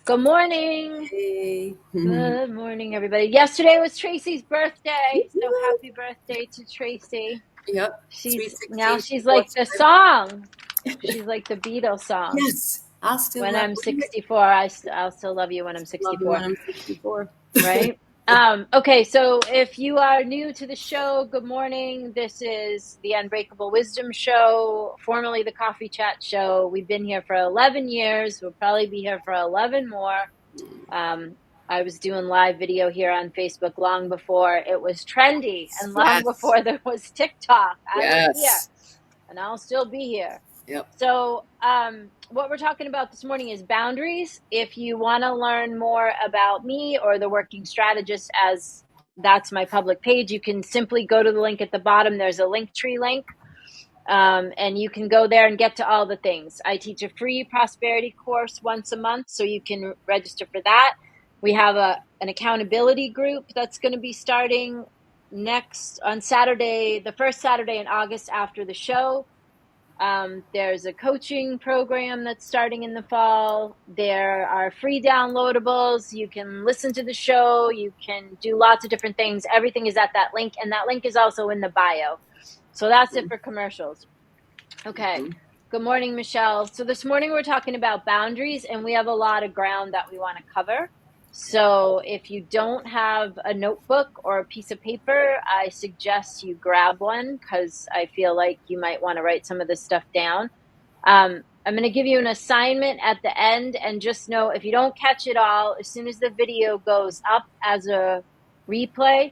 Good morning. Hey. Good morning, everybody. Yesterday was Tracy's birthday, so happy birthday to Tracy. Yep. Sweet She's 16, like fourth the birthday. song. She's like the Beatles song. Yes. I'll still When love I'm you. 64, I'll still love you when I'm Love you when 64, I'm 64. right? Okay, so if you are new to the show, good morning. This is the Unbreakable Wisdom Show, formerly the Coffee Chat Show. We've been here for 11 years. We'll probably be here for 11 more. I was doing live video here on Facebook long before it was trendy and long Yes. before there was TikTok. I was here Yes. and I'll still be here. Yep. So, what we're talking about this morning is boundaries. If you want to learn more about me or the Working Strategist, as that's my public page, you can simply go to the link at the bottom. There's a Linktree link. And you can go there and get to all the things. I teach a free prosperity course once a month, so you can register for that. We have an accountability group that's going to be starting next on Saturday, the first Saturday in August after the show. There's a coaching program that's starting in the fall. There are free downloadables. You can listen to the show. You can do lots of different things. Everything is at that link, and that link is also in the bio. So that's it for commercials. Okay. Good morning, Michelle. So this morning we're talking about boundaries, and we have a lot of ground that we want to cover. So if you don't have a notebook or a piece of paper, I suggest you grab one because I feel like you might want to write some of this stuff down. I'm going to give you an assignment at the end, and just know if you don't catch it all, as soon as the video goes up as a replay,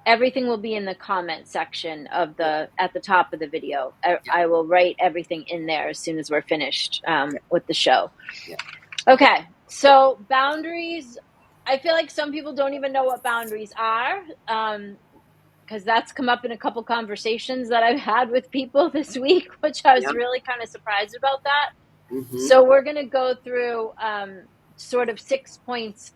everything will be in the comment section of at the top of the video. I will write everything in there as soon as we're finished with the show. Yeah. Okay, so boundaries. I feel like some people don't even know what boundaries are, because that's come up in a couple conversations that I've had with people this week, which I was really kind of surprised about that. So we're going to go through sort of 6 points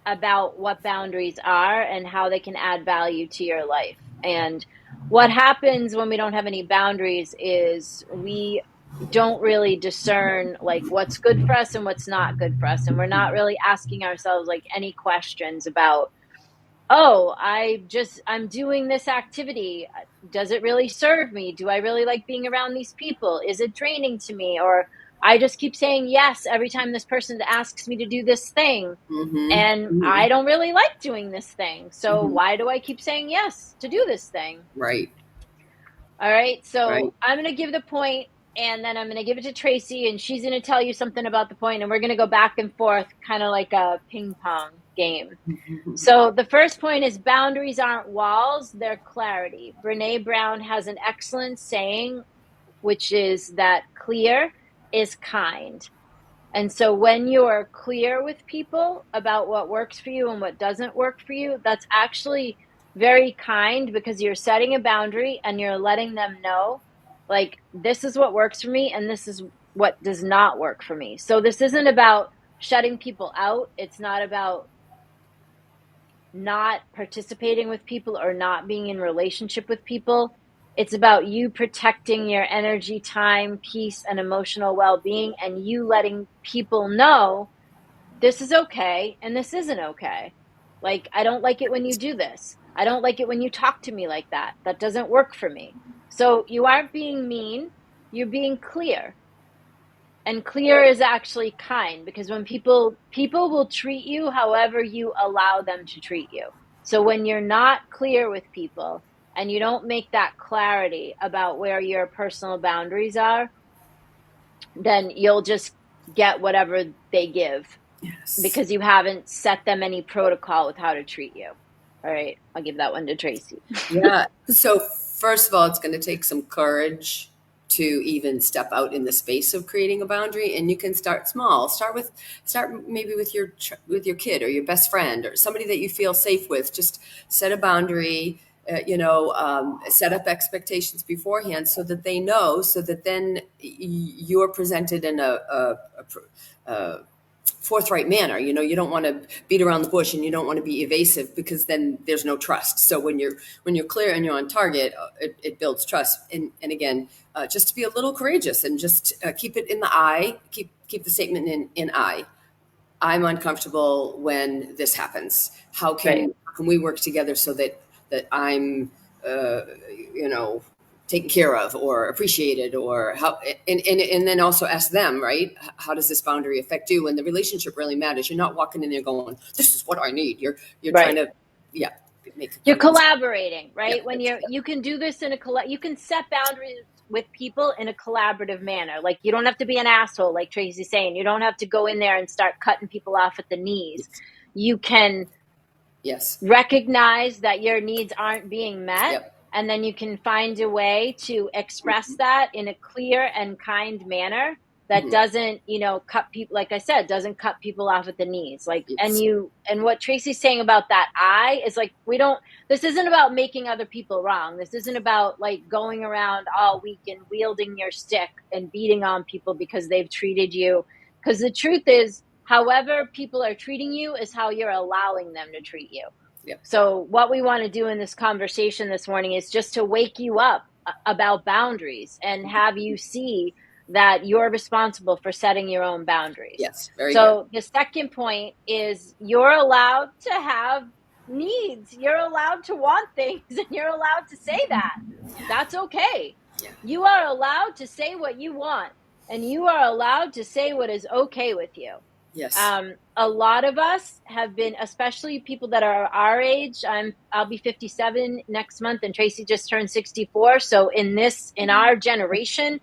about what boundaries are and how they can add value to your life. And what happens when we don't have any boundaries is we don't really discern like what's good for us and what's not good for us. And we're not really asking ourselves like any questions about, oh, I'm doing this activity. Does it really serve me? Do I really like being around these people? Is it draining to me? Or I just keep saying yes every time this person asks me to do this thing. And I don't really like doing this thing. So why do I keep saying yes to do this thing? Right. All right. So I'm going to give the point, and then I'm going to give it to Tracy, and she's going to tell you something about the point, and we're going to go back and forth, kind of like a ping pong game. So the first point is boundaries aren't walls, they're clarity. Brene Brown has an excellent saying, which is that clear is kind. And so when you're clear with people about what works for you and what doesn't work for you, that's actually very kind, because you're setting a boundary and you're letting them know, like, this is what works for me and this is what does not work for me. So this isn't about shutting people out. It's not about not participating with people or not being in relationship with people. It's about you protecting your energy, time, peace, and emotional well-being, and you letting people know this is okay and this isn't okay. Like, I don't like it when you do this. I don't like it when you talk to me like that. That doesn't work for me. So you aren't being mean, you're being clear. And clear is actually kind, because when people will treat you however you allow them to treat you. So when you're not clear with people and you don't make that clarity about where your personal boundaries are, then you'll just get whatever they give, because you haven't set them any protocol with how to treat you. All right, I'll give that one to Tracy. Yeah. So first of all, it's going to take some courage to even step out in the space of creating a boundary, and you can start small. Start maybe with your kid or your best friend or somebody that you feel safe with. Just set a boundary. Set up expectations beforehand so that they know, so that then you're presented in a forthright manner. You don't want to beat around the bush, and you don't want to be evasive, because then there's no trust. So when you're clear and you're on target, it builds trust. And again, just to be a little courageous and just keep it in the I, keep the statement in I. I'm uncomfortable when this happens. Right. How can we work together so that I'm, uh, you know, taken care of or appreciated, or how, and then also ask them, right? How does this boundary affect you? And the relationship really matters. You're not walking in there going, this is what I need. You're trying Right. to, yeah, make a You're conversation. collaborating, Yeah, right? When you can do this in you can set boundaries with people in a collaborative manner. Like, you don't have to be an asshole, like Tracy's saying. You don't have to go in there and start cutting people off at the knees. yes, You can yes, recognize that your needs aren't being met, yep, and then you can find a way to express that in a clear and kind manner that hmm, doesn't, cut people, like I said, doesn't cut people off at the knees. Like, yes, and what Tracy's saying about that I is like, this isn't about making other people wrong. This isn't about like going around all week and wielding your stick and beating on people because they've treated you. Because the truth is, however people are treating you is how you're allowing them to treat you. yep, So what we want to do in this conversation this morning is just to wake you up about boundaries and have you see that you're responsible for setting your own boundaries. yes, very good. So the second point is you're allowed to have needs. You're allowed to want things, and you're allowed to say that. That's okay. Yeah, You are allowed to say what you want, and you are allowed to say what is okay with you. yes, A lot of us have been, especially people that are our age. I'll be 57 next month, and Tracy just turned 64. So in our generation,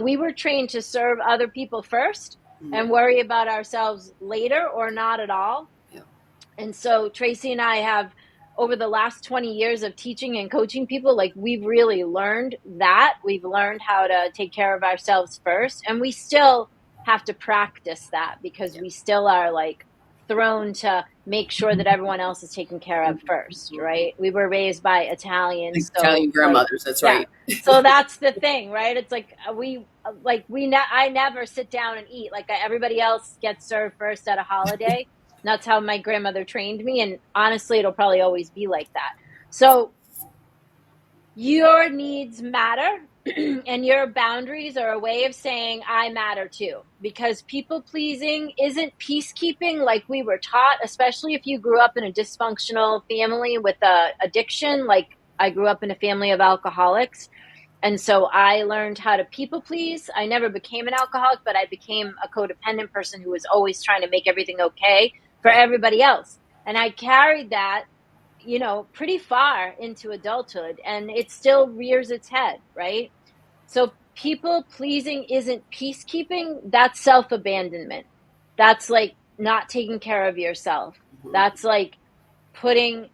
we were trained to serve other people first mhm, and worry about ourselves later or not at all. yeah, And so Tracy and I have, over the last 20 years of teaching and coaching people, like, we've really learned that. We've learned how to take care of ourselves first. And we still have to practice that because yeah. we still are like thrown to make sure that everyone else is taken care of first, right? We were raised by Like Italians. So Italian like, grandmothers, that's yeah. right. So that's the thing, right? It's like I never sit down and eat. Like, everybody else gets served first at a holiday. That's how my grandmother trained me. And honestly, it'll probably always be like that. So your needs matter, and your boundaries are a way of saying I matter too. Because people pleasing isn't peacekeeping like we were taught, especially if you grew up in a dysfunctional family with a addiction. Like, I grew up in a family of alcoholics. And so I learned how to people please. I never became an alcoholic, but I became a codependent person who was always trying to make everything okay for Right. everybody else. And I carried that, pretty far into adulthood, and it still rears its head, right? So people pleasing isn't peacekeeping, that's self abandonment. That's like not taking care of yourself. Mhm. That's like putting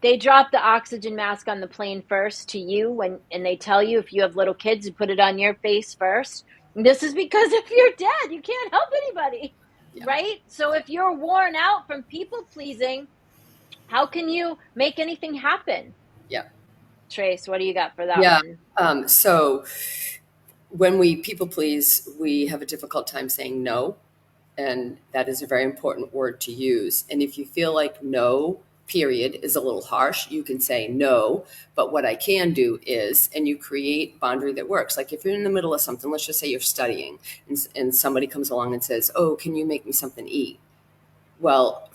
they drop the oxygen mask on the plane first to you, and they tell you, if you have little kids, you put it on your face first. And this is because if you're dead, you can't help anybody, Yeah. right? So if you're worn out from people pleasing, how can you make anything happen? Yeah. Trace, what do you got for that Yeah. one? So when we people please, we have a difficult time saying no. And that is a very important word to use. And if you feel like no, period, is a little harsh, you can say no. But what I can do is, and you create boundary that works. Like if you're in the middle of something, let's just say you're studying, and somebody comes along and says, oh, can you make me something to eat? Well,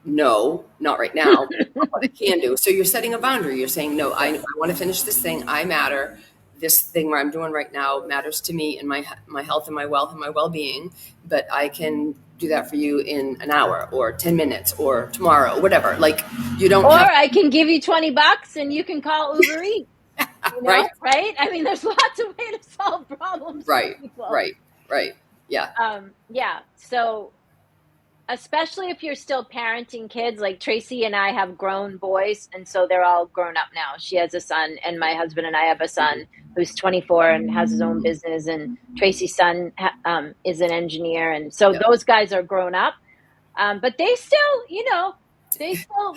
no, not right now. But what I can do. So you're setting a boundary. You're saying, no, I want to finish this thing. I matter. This thing where I'm doing right now matters to me and my health and my wealth and my well-being. But I can do that for you in an hour or 10 minutes or tomorrow, whatever. Like you don't Or have, I can give you $20 and you can call Uber Eats, right, right? I mean, there's lots of ways to solve problems for right, people. right. Yeah. Yeah. So especially if you're still parenting kids, like Tracy and I have grown boys, and so they're all grown up now. She has a son, and my husband and I have a son who's 24 and has his own business, and Tracy's son is an engineer, and so Yep. those guys are grown up. But they still,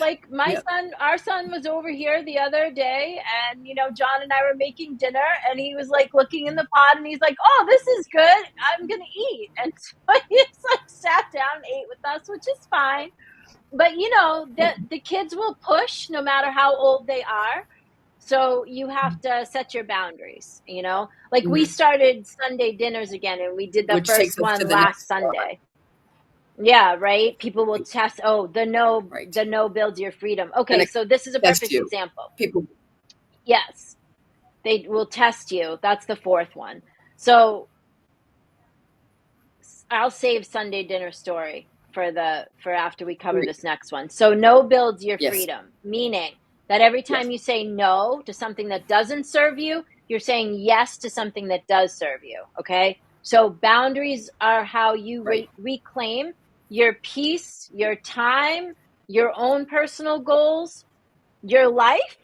like Yep. our son was over here the other day, and John and I were making dinner, and he was like looking in the pot, and he's like, oh, this is good, I'm gonna eat. And so he's like sat down and ate with us, which is fine. But the kids will push no matter how old they are. So you have to set your boundaries, like we Mhm. started Sunday dinners again, and we did the Which first takes us to one the last next slide. Sunday. Yeah, right. People will Right. test. Right. The no builds your freedom. And Okay, I so this is a test perfect you. example. People. Yes, they will test you. That's the fourth one. So I'll save Sunday dinner story for after we cover Right. this next one. So no builds your Yes. freedom, meaning that every Yes. time you say no to something that doesn't serve you, you're saying yes to something that does serve you. Okay. So boundaries are how you Right. reclaim your peace, your time, your own personal goals, your life.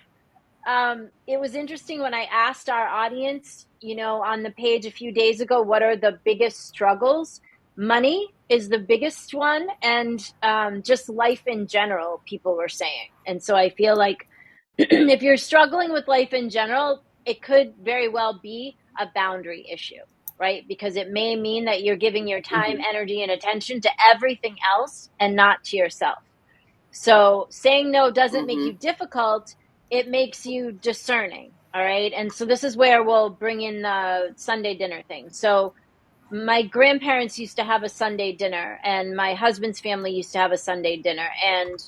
It was interesting when I asked our audience, on the page a few days ago, what are the biggest struggles? Money is the biggest one, and just life in general, people were saying. And so I feel like if you're struggling with life in general, it could very well be a boundary issue, right? Because it may mean that you're giving your time, Hmm. energy, and attention to everything else and not to yourself. So saying no doesn't make you Hmm. difficult, it makes you discerning. All right. And so this is where we'll bring in the Sunday dinner thing. So my grandparents used to have a Sunday dinner, and my husband's family used to have a Sunday dinner, and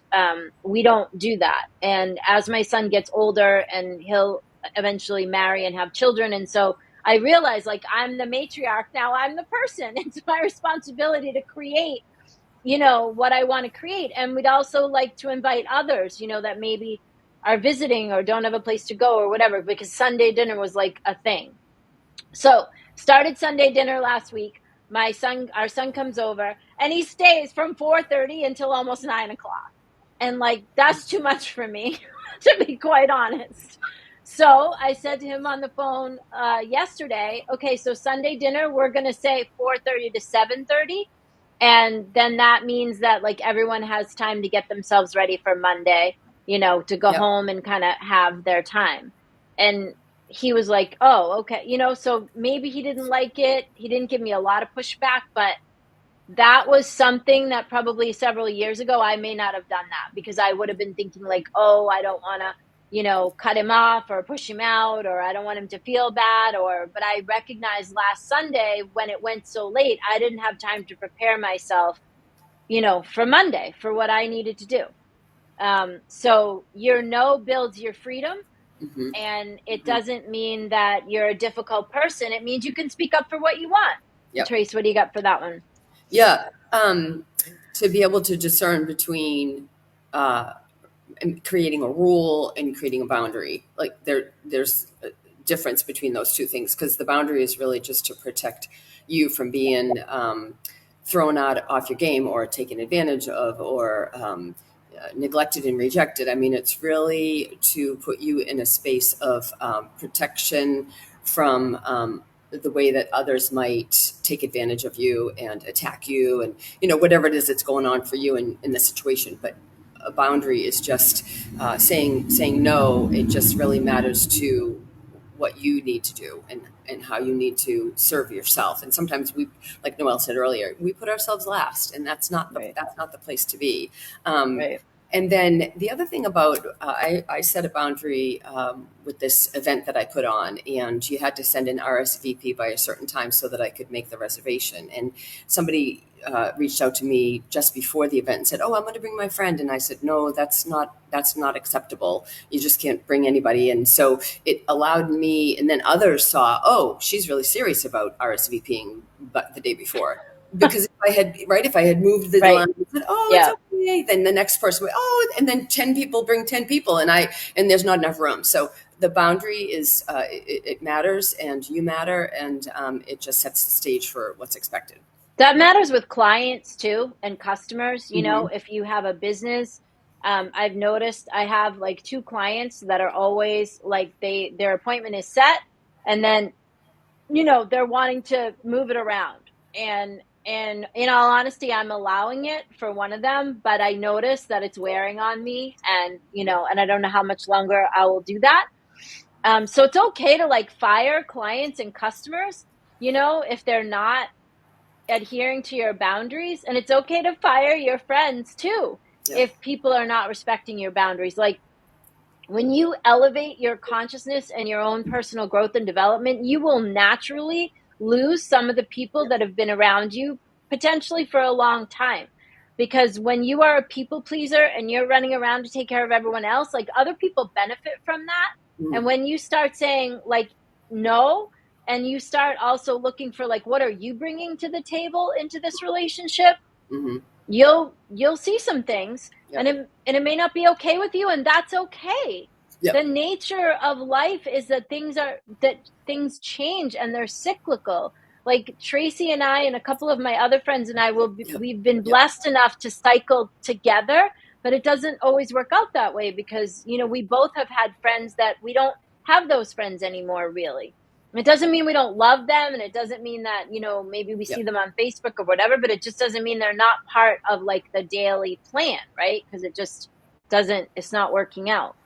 we don't do that. And as my son gets older, and he'll eventually marry and have children, and so I realize, like, I'm the matriarch now. I'm the person. It's my responsibility to create what I want to create. And we'd also like to invite others, that maybe are visiting or don't have a place to go or whatever, because Sunday dinner was like a thing. So started Sunday dinner last week. Our son comes over, and he stays from 4:30 until almost 9 o'clock. And like, that's too much for me, to be quite honest. So I said to him on the phone yesterday, okay, so Sunday dinner, we're going to say 4:30 to 7:30. And then that means that like everyone has time to get themselves ready for Monday, to go Yep. home and kind of have their time. And he was like, oh, okay. So maybe he didn't like it. He didn't give me a lot of pushback, but that was something that probably several years ago I may not have done that, because I would have been thinking like, oh, I don't want to, cut him off or push him out, or I don't want him to feel bad, but I recognized last Sunday when it went so late, I didn't have time to prepare myself, for Monday for what I needed to do. So your no builds your freedom, Hmm. and it Hmm. doesn't mean that you're a difficult person. It means you can speak up for what you want. Yep. Trace, what do you got for that one? Yeah. To be able to discern between uh, creating a rule and creating a boundary, like there's a difference between those two things, because the boundary is really just to protect you from being thrown out off your game or taken advantage of, or neglected and rejected. I mean, it's really to put you in a space of protection from the way that others might take advantage of you and attack you, and whatever it is that's going on for you in the situation. But a boundary is just saying no. It just really matters to what you need to do, and how you need to serve yourself. And sometimes we, like Noelle said earlier, we put ourselves last, and Right, that's not the place to be. Um, right. and then the other thing about I set a boundary with this event that I put on, and you had to send an RSVP by a certain time so that I could make the reservation. And somebody reached out to me just before the event and said, "Oh, I'm going to bring my friend," and I said, "No, that's not acceptable. You just can't bring anybody." And so it allowed me, and then others saw, "Oh, she's really serious about RSVPing, but the day before." Because if I had moved the Right. line and said, "Oh, it's Yeah. okay," then the next person would, "Oh," and then 10 people bring 10 people, and there's not enough room. So the boundary is it matters, and you matter, and it just sets the stage for what's expected. That matters with clients too and customers. Hmm. If you have a business, I've noticed I have like two clients that are always like their appointment is set, and then they're wanting to move it around. And in all honesty, I'm allowing it for one of them, but I notice that it's wearing on me, and I don't know how much longer I will do that. So it's okay to like fire clients and customers, if they're not adhering to your boundaries. And it's okay to fire your friends too Yep. if people are not respecting your boundaries. Like, when you elevate your consciousness and your own personal growth and development, you will naturally lose some of the people Yep. that have been around you potentially for a long time. because when you are a people pleaser and you're running around to take care of everyone else, like other people benefit from that. Mhm. And when you start saying like no, and you start also looking for like what are you bringing to the table into this relationship, Mhm. you'll see some things. Yep. And it may not be okay with you, and that's okay. Yep. The nature of life is that things change and they're cyclical. Like Tracy and I and a couple of my other friends and I Yep. we've been Yep. blessed enough to cycle together, but it doesn't always work out that way because, you know, we both have had friends that we don't have those friends anymore, really. It doesn't mean we don't love them, and it doesn't mean that, you know, maybe we see Yep. them on Facebook or whatever, but it just doesn't mean they're not part of like the daily plan, right? Because it just doesn't, it's not working out.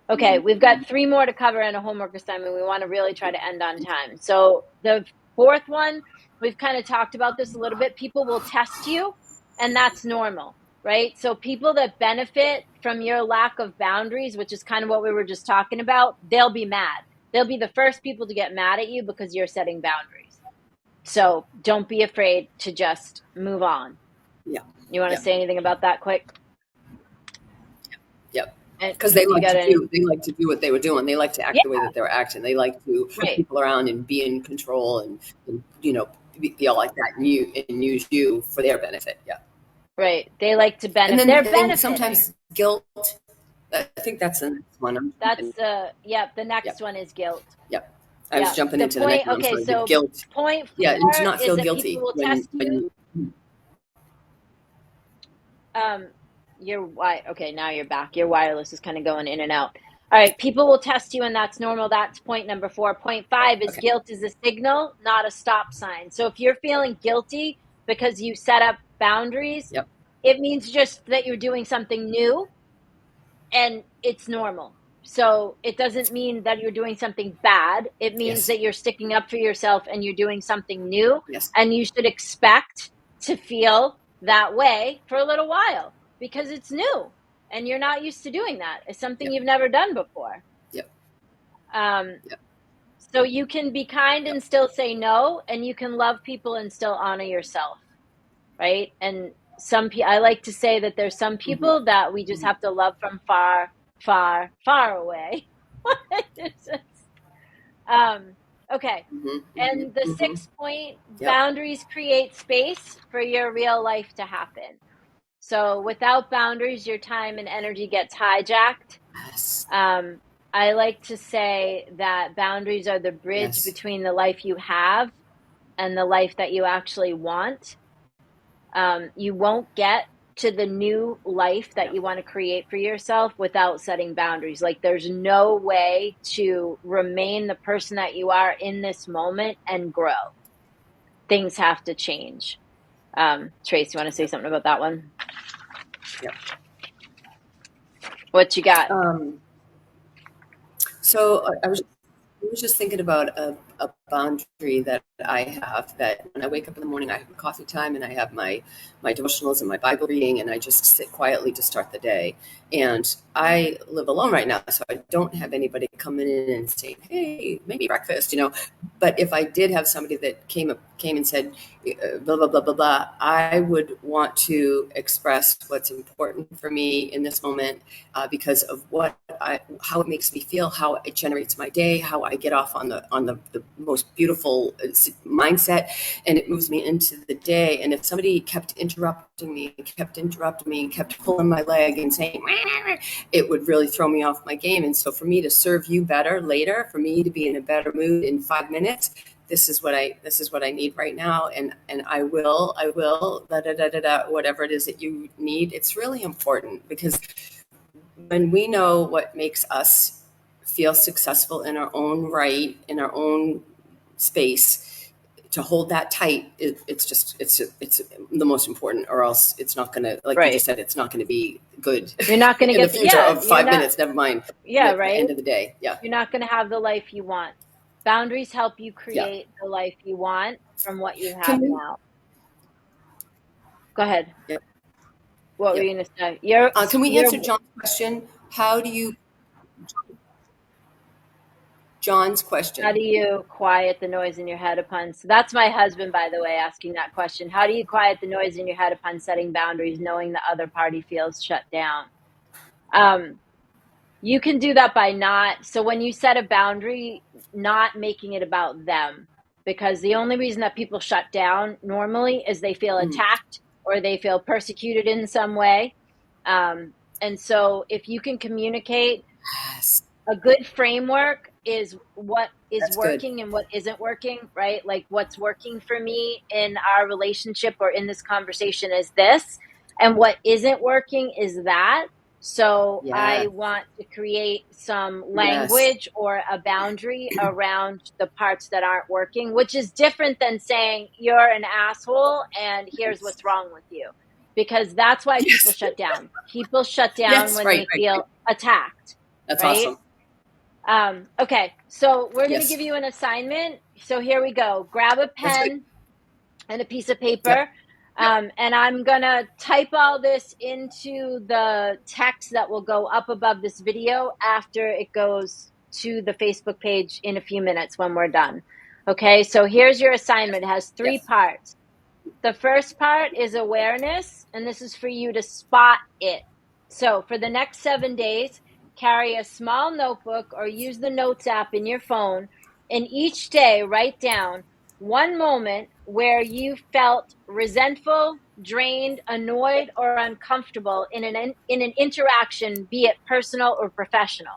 Okay, we've got 3 more to cover and a homework assignment. We want to really try to end on time. So the fourth one, we've kind of talked about this a little bit. People will test you, and that's normal, right? So people that benefit from your lack of boundaries, which is kind of what we were just talking about, they'll be mad. They'll be the first people to get mad at you because you're setting boundaries. So don't be afraid to just move on. Yeah. You want to Yeah. say anything about that quick? Yep. And Because they you like got to any? do what they were doing. They like to act the way that they were acting. They like to push Right, people around and be in control and you know feel like that and use you for their benefit. Yeah. right. They like to And benefit. then They're and benefiting. sometimes guilt. I think that's the next one. That's yep. The next Yep. one is guilt. Yep. I was Yeah. jumping The into the next point. one. I'm Okay. sorry. The So guilt. point Yeah, and to 4 not is feel that people guilty will test when you. you. Okay, now you're back. Your wireless is kind of going in and out. All right. People will test you, and that's normal. That's point number 4. Point 5 is Okay. guilt is a signal, not a stop sign. So if you're feeling guilty because you set up boundaries, Yep. it means just that you're doing something new, and it's normal. So it doesn't mean that you're doing something bad. It means Yes. that you're sticking up for yourself and you're doing something new. Yes. And you should expect to feel that way for a little while because it's new and you're not used to doing that. It's something Yep. you've never done before. Yep. Um, Yep. so you can be kind Yep. and still say no, and you can love people and still honor yourself, right? And I like to say that there's some Mm-hmm. people that we just have to love from far, far, far away. Okay. Mm-hmm. And the Mm-hmm. 6th point, Yep. boundaries create space for your real life to happen. So without boundaries, your time and energy gets hijacked. Yes. I like to say that boundaries are the bridge Yes. between the life you have and the life that you actually want. You won't get to the new life that you want to create for yourself without setting boundaries. Like there's no way to remain the person that you are in this moment and grow. Things have to change. Trace, you want to say something about that one? Yep. What you got? So I was just thinking about a boundary that I have, that when I wake up in the morning, I have coffee time and I have my devotionals and my Bible reading, and I just sit quietly to start the day. And I live alone right now, so I don't have anybody coming in and saying, "Hey, maybe breakfast," you know. But if I did have somebody that came and said, blah blah blah blah blah, I would want to express what's important for me in this moment, because of how it makes me feel, how it generates my day, how I get off on the most beautiful mindset, and it moves me into the day. And if somebody kept interrupting me, and kept pulling my leg and saying, it would really throw me off my game. And so for me to serve you better later, for me to be in a better mood in 5 minutes, this is what I need right now, and I will da da da da da, whatever it is that you need. It's really important, because when we know what makes us feel successful in our own right, in our own space, to hold that tight, it's the most important, or else it's not going to, like you just said, it's not going to be good. You're not going to in get the future of 5 minutes, never mind. Yeah, at right. the end of the day, yeah. You're not going to have the life you want. Boundaries help you create the life you want from what you have now. Go ahead. Yeah. What were you going to say? Can we answer John's question? How do you John's How question. do you quiet the noise in your head upon, so that's my husband, by the way, asking that question. How do you quiet the noise in your head upon setting boundaries, knowing the other party feels shut down? You can do that by so when you set a boundary, not making it about them, because the only reason that people shut down normally is they feel attacked or they feel persecuted in some way. And so if you can communicate, Yes. a good framework is what is That's good. working and what isn't working, right? Like what's working for me in our relationship or in this conversation is this, and what isn't working is that. So I Yes. want to create some Yes. language or a boundary around the parts that aren't working, which is different than saying you're an asshole and here's what's wrong with you. Because that's why people Yes. shut down. People shut down Yes. when Right. they Right. feel Right. attacked, That's right? awesome. Okay, so we're going to Yes. give you an assignment. So here we go. Grab a That's good. pen and a piece of Yep. paper. Yep. And I'm going to type all this into the text that will go up above this video after it goes to the Facebook page in a few minutes when we're done. Okay, so here's your assignment. It has three Yes. parts. The first part is awareness, and this is for you to spot it. So for the next 7 days, carry a small notebook or use the Notes app in your phone, and each day write down one moment where you felt resentful, drained, annoyed, or uncomfortable in an interaction, be it personal or professional.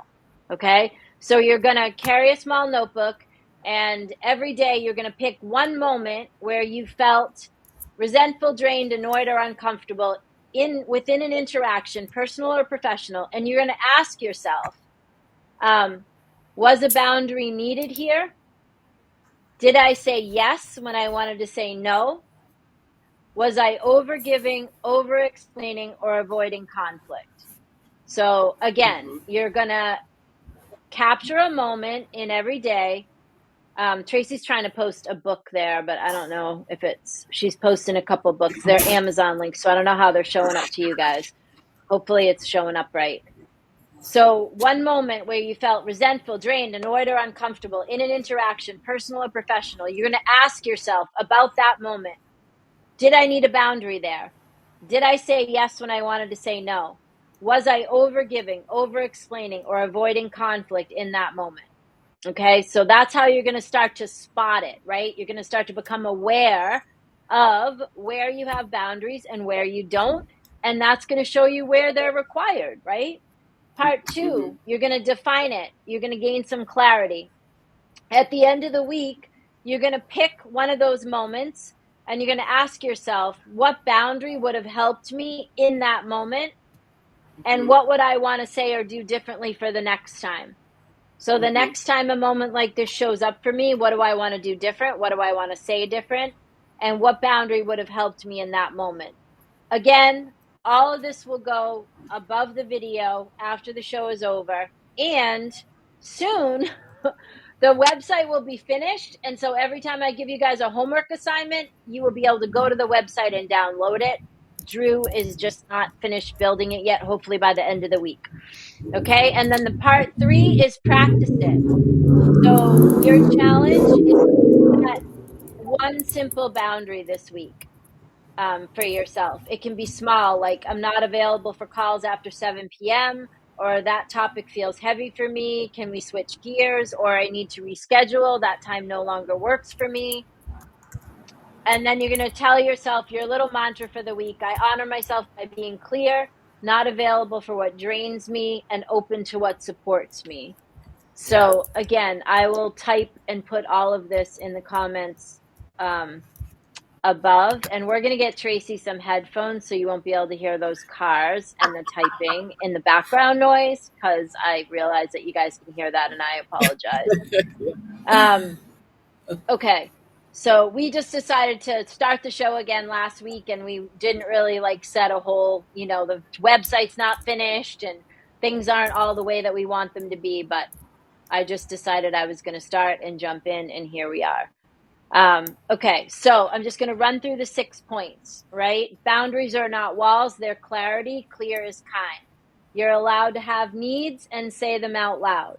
Okay? So you're going to carry a small notebook, and every day you're going to pick one moment where you felt resentful, drained, annoyed, or uncomfortable within an interaction, personal or professional, and you're going to ask yourself, was a boundary needed here? Did I say yes when I wanted to say no? Was I overgiving, over explaining, or avoiding conflict? So again, you're going to capture a moment in every day. Tracy's trying to post a book there, but I don't know if she's posting a couple books. They're Amazon links, so I don't know how they're showing up to you guys. Hopefully it's showing up right. So one moment where you felt resentful, drained, annoyed, or uncomfortable in an interaction, personal or professional, you're going to ask yourself about that moment. Did I need a boundary there? Did I say yes when I wanted to say no? Was I overgiving, over explaining, or avoiding conflict in that moment? Okay, so that's how you're going to start to spot it, right? You're going to start to become aware of where you have boundaries and where you don't. And that's going to show you where they're required, right? Part two, you're going to define it. You're going to gain some clarity. At the end of the week, you're going to pick one of those moments and you're going to ask yourself, what boundary would have helped me in that moment? And what would I want to say or do differently for the next time? So the next time a moment like this shows up for me, what do I want to do different? What do I want to say different? And what boundary would have helped me in that moment? Again, all of this will go above the video after the show is over. And soon, the website will be finished. And so every time I give you guys a homework assignment, you will be able to go to the website and download it. Drew is just not finished building it yet, hopefully by the end of the week. Okay, and then the part 3 is practice it. So your challenge is set one simple boundary this week for yourself. It can be small, like I'm not available for calls after 7 p.m., or that topic feels heavy for me. Can we switch gears? Or I need to reschedule. That time no longer works for me. And then you're going to tell yourself your little mantra for the week. I honor myself by being clear, not available for what drains me, and open to what supports me. So again, I will type and put all of this in the comments above, and we're going to get Tracy some headphones so you won't be able to hear those cars and the typing in the background noise, because I realize that you guys can hear that and I apologize. Okay. So we just decided to start the show again last week, and we didn't really set a whole, the website's not finished and things aren't all the way that we want them to be, but I just decided I was going to start and jump in, and here we are. Okay, so I'm just going to run through the 6 points, right? Boundaries are not walls, they're clarity. Clear is kind. You're allowed to have needs and say them out loud.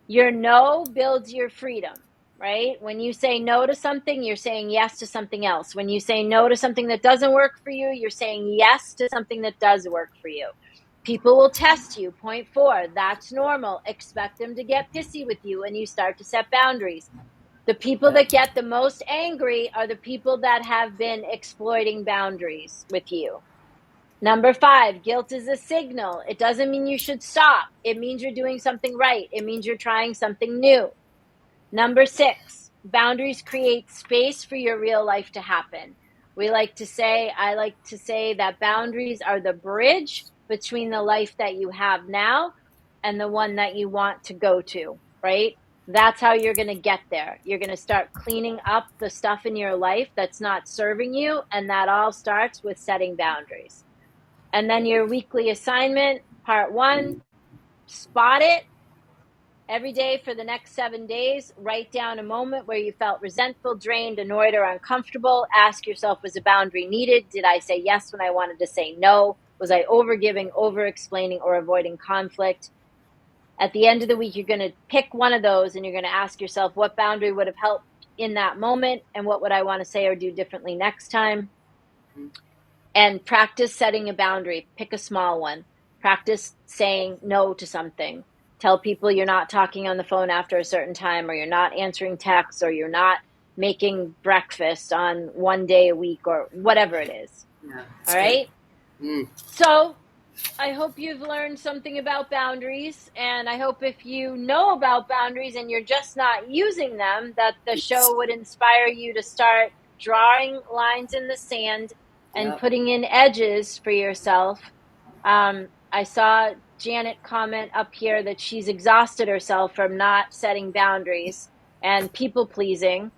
Your no builds your freedom, right? When you say no to something, you're saying yes to something else. When you say no to something that doesn't work for you, you're saying yes to something that does work for you. People will test you. Point 4, that's normal. Expect them to get pissy with you when you start to set boundaries. The people that get the most angry are the people that have been exploiting boundaries with you. Number 5, guilt is a signal. It doesn't mean you should stop. It means you're doing something right. It means you're trying something new. Number 6, boundaries create space for your real life to happen. I like to say that boundaries are the bridge between the life that you have now and the one that you want to go to, right? That's how you're going to get there. You're going to start cleaning up the stuff in your life that's not serving you, and that all starts with setting boundaries. And then your weekly assignment, part 1, spot it. Every day for the next 7 days, write down a moment where you felt resentful, drained, annoyed, or uncomfortable. Ask yourself, was a boundary needed? Did I say yes when I wanted to say no? Was I overgiving, over-explaining, or avoiding conflict? At the end of the week, you're going to pick one of those, and you're going to ask yourself, what boundary would have helped in that moment, and what would I want to say or do differently next time? And practice setting a boundary. Pick a small one. Practice saying no to something. Tell people you're not talking on the phone after a certain time, or you're not answering texts, or you're not making breakfast on one day a week, or whatever it is. Yeah, all right? Mm. So I hope you've learned something about boundaries, and I hope if you know about boundaries and you're just not using them, that the show would inspire you to start drawing lines in the sand and putting in edges for yourself. I saw Janet comment up here that she's exhausted herself from not setting boundaries and people pleasing.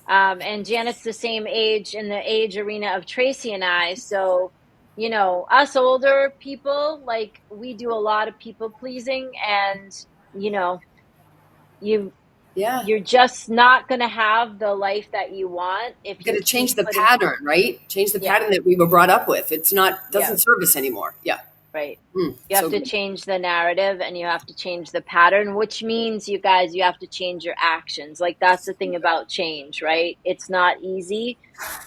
And Janet's the same age in the age arena of Tracy and I. So, you know, us older people, like, we do a lot of people pleasing, and, you know, you're just not going to have the life that you want if you got to change the pattern, right? Change the pattern that we were brought up with. It's not, doesn't serve us anymore. Yeah. Right. You have to change the narrative, and you have to change the pattern, which means, you guys, you have to change your actions. Like, that's the thing about change, right? It's not easy,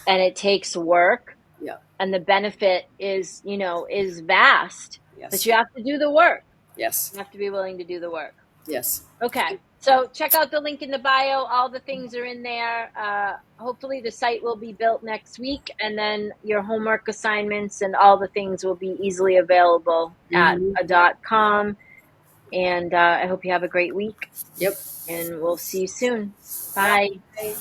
and it takes work. Yeah. And the benefit is, you know, is vast. Yes. But you have to do the work. Yes. You have to be willing to do the work. Yes. Okay. So check out the link in the bio. All the things are in there. Hopefully the site will be built next week, and then your homework assignments and all the things will be easily available at a.com. And I hope you have a great week. Yep. And we'll see you soon. Bye. Bye.